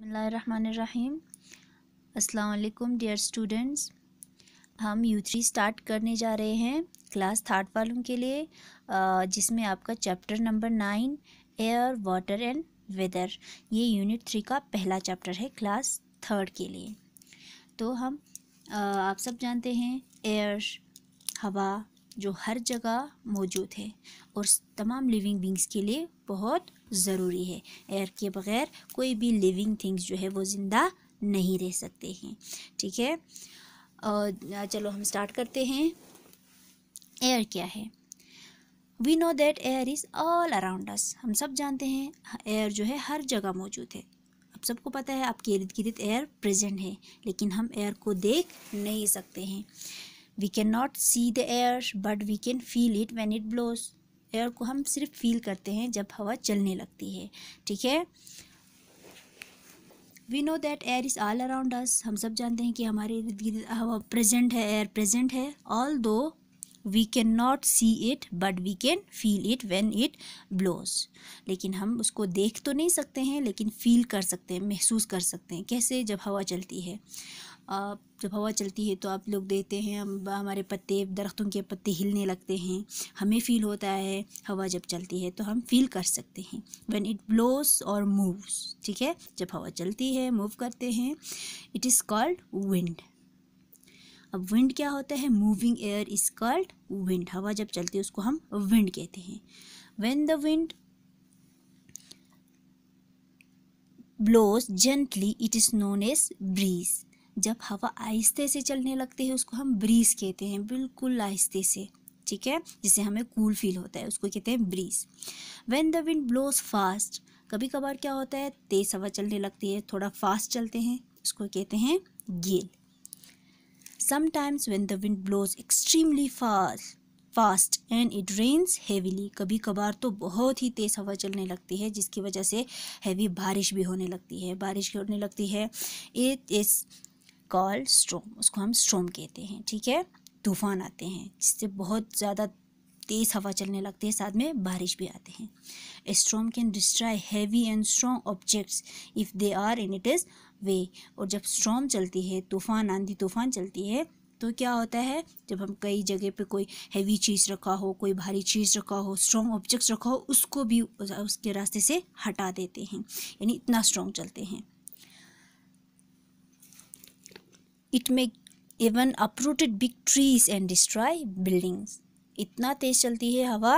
बिस्मिल्लाहिर्रहमानिर्रहीम। अस्सलाम वालेकुम डियर स्टूडेंट्स। हम U3 स्टार्ट करने जा रहे हैं क्लास थर्ड वालों के लिए, जिसमें आपका chapter number 9 air water and weather, ये यूनिट 3 का पहला चैप्टर है क्लास थर्ड के लिए। तो हम आप सब जानते हैं एयर, हवा जो हर जगह मौजूद है और तमाम लिविंग बींग्स के लिए बहुत ज़रूरी है। एयर के बग़ैर कोई भी लिविंग थिंग्स जो है वो ज़िंदा नहीं रह सकते हैं। ठीक है, चलो हम स्टार्ट करते हैं। एयर क्या है? We know that air is all around us. हम सब जानते हैं एयर जो है हर जगह मौजूद है। अब सबको पता है आपके इर्द गिर्द एयर प्रेजेंट है, लेकिन हम एयर को देख नहीं सकते हैं। We cannot see the air, but we can feel it when it blows. Air को हम सिर्फ फील करते हैं जब हवा चलने लगती है। ठीक है, We know that air is all around us. हम सब जानते हैं कि हमारे इर्द गिर्द हवा प्रेजेंट है, एयर प्रेजेंट है। Although we cannot see it, but we can feel it when it blows. लेकिन हम उसको देख तो नहीं सकते हैं, लेकिन फील कर सकते हैं, महसूस कर सकते हैं। कैसे? जब हवा चलती है। जब हवा चलती है तो आप लोग देखते हैं हमारे पत्ते, दरख्तों के पत्ते हिलने लगते हैं। हमें फ़ील होता है हवा जब चलती है, तो हम फील कर सकते हैं व्हेन इट ब्लोस और मूव्स। ठीक है, जब हवा चलती है, मूव करते हैं, इट इज़ कॉल्ड विंड। अब विंड क्या होता है? Moving air is called wind. हवा जब चलती है उसको हम विंड कहते हैं। When the wind blows gently it is known as breeze. जब हवा आहिस्ते से चलने लगती है उसको हम ब्रीज कहते हैं, बिल्कुल आहिस्ते से। ठीक है, जिससे हमें कूल फील होता है, उसको कहते हैं breeze. When the wind blows fast, कभी कभार क्या होता है तेज़ हवा चलने लगती है, थोड़ा फास्ट चलते हैं, उसको कहते हैं gale. Sometimes when the wind blows extremely fast and it rains heavily, कभी कभार तो बहुत ही तेज़ हवा चलने लगती है जिसकी वजह से हैवी बारिश भी होने लगती है। इट इज़ कॉल्ड स्टॉर्म, उसको हम स्टॉर्म कहते हैं। ठीक है, तूफान आते हैं जिससे बहुत ज़्यादा तेज़ हवा चलने लगती है, साथ में बारिश भी आते हैं। A storm can destroy heavy and strong objects if they are in its way. और जब स्टॉर्म चलती है, तूफान, आंधी तूफान चलती है, तो क्या होता है, जब हम कई जगह पे कोई हैवी चीज़ रखा हो, कोई भारी चीज़ रखा हो, स्ट्रॉन्ग ऑब्जेक्ट्स रखा हो, उसको भी उसके रास्ते से हटा देते हैं, यानी इतना स्ट्रॉन्ग चलते हैं। It may even uprooted big trees and destroy buildings. इतना तेज़ चलती है हवा,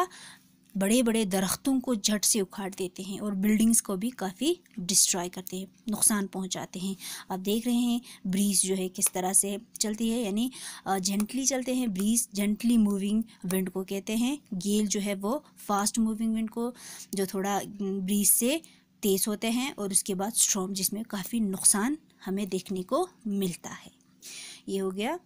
बड़े बड़े दरख्तों को झट से उखाड़ देते हैं और बिल्डिंग्स को भी काफ़ी डिस्ट्रॉय करते हैं, नुकसान पहुंचाते हैं। आप देख रहे हैं ब्रीज जो है किस तरह से चलती है, यानी जेंटली चलते हैं। ब्रीज जेंटली मूविंग विंड को कहते हैं। गेल जो है वो फास्ट मूविंग विंड को, जो थोड़ा ब्रीज से तेज़ होते हैं। और उसके बाद स्टॉर्म, जिसमें काफ़ी नुकसान हमें देखने को मिलता है। ये हो गया।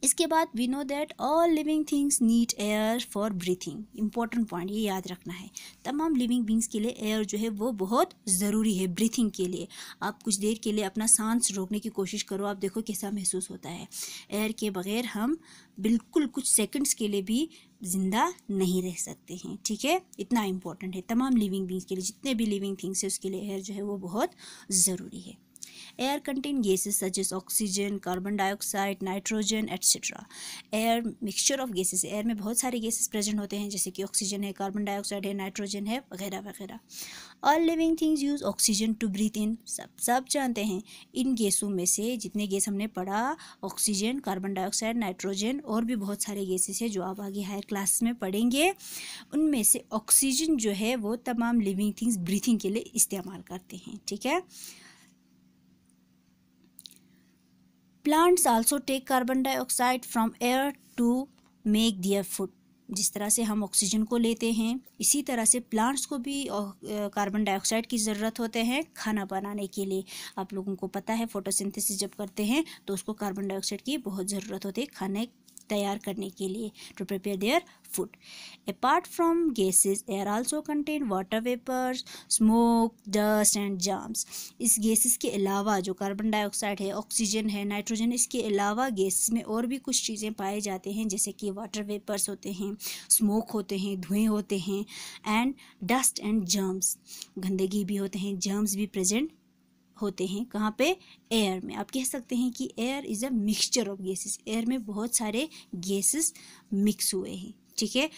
इसके बाद we know that all living things need air for breathing. Important point ये याद रखना है, तमाम लिविंग बींग्स के लिए एयर जो है वो बहुत ज़रूरी है ब्रीथिंग के लिए। आप कुछ देर के लिए अपना सांस रोकने की कोशिश करो, आप देखो कैसा महसूस होता है। एयर के बगैर हम बिल्कुल कुछ सेकंड्स के लिए भी ज़िंदा नहीं रह सकते हैं। ठीक है, इतना इम्पोर्टेंट है तमाम लिविंग बींग्स के लिए, जितने भी लिविंग थिंग्स है उसके लिए एयर जो है वो बहुत ज़रूरी है। Air contain gases such as oxygen, carbon dioxide, nitrogen, etc. Air mixture of gases, air में बहुत सारे गैसेस प्रेजेंट होते हैं, जैसे कि ऑक्सीजन है, कार्बन डाइऑक्साइड है, नाइट्रोजन है, वगैरह वगैरह। All living things use oxygen to breathe in. सब जानते हैं इन गैसों में से, जितने गैस हमने पढ़ा, ऑक्सीजन, कार्बन डाइऑक्साइड, नाइट्रोजन, और भी बहुत सारे गैसेस हैं जो आप आगे हायर क्लास में पढ़ेंगे। उनमें से ऑक्सीजन जो है वो तमाम लिविंग थिंग्स ब्रीथिंग के लिए इस्तेमाल करते हैं। ठीक है, plants also take carbon dioxide from air to make their food. जिस तरह से हम ऑक्सीजन को लेते हैं, इसी तरह से प्लांट्स को भी कार्बन डाइऑक्साइड की ज़रूरत होते हैं खाना बनाने के लिए। आप लोगों को पता है फोटोसिंथेसिस जब करते हैं तो उसको कार्बन डाइऑक्साइड की बहुत ज़रूरत होती है खाने तैयार करने के लिए, to prepare their food. Apart from gases, air also contain water vapours, smoke, dust and germs. इस गैसेस के अलावा, जो कार्बन डाइऑक्साइड है, ऑक्सीजन है, नाइट्रोजन, इसके अलावा गैस में और भी कुछ चीज़ें पाए जाते हैं, जैसे कि वाटर वेपर्स होते हैं, स्मोक होते हैं, धुएँ होते हैं, एंड डस्ट एंड जर्म्स, गंदगी भी होते हैं, जर्म्स भी प्रेजेंट होते हैं। कहाँ पे? एयर में। आप कह सकते हैं कि air is a mixture of gases, air में बहुत सारे गैसेस मिक्स हुए हैं, ठीक है।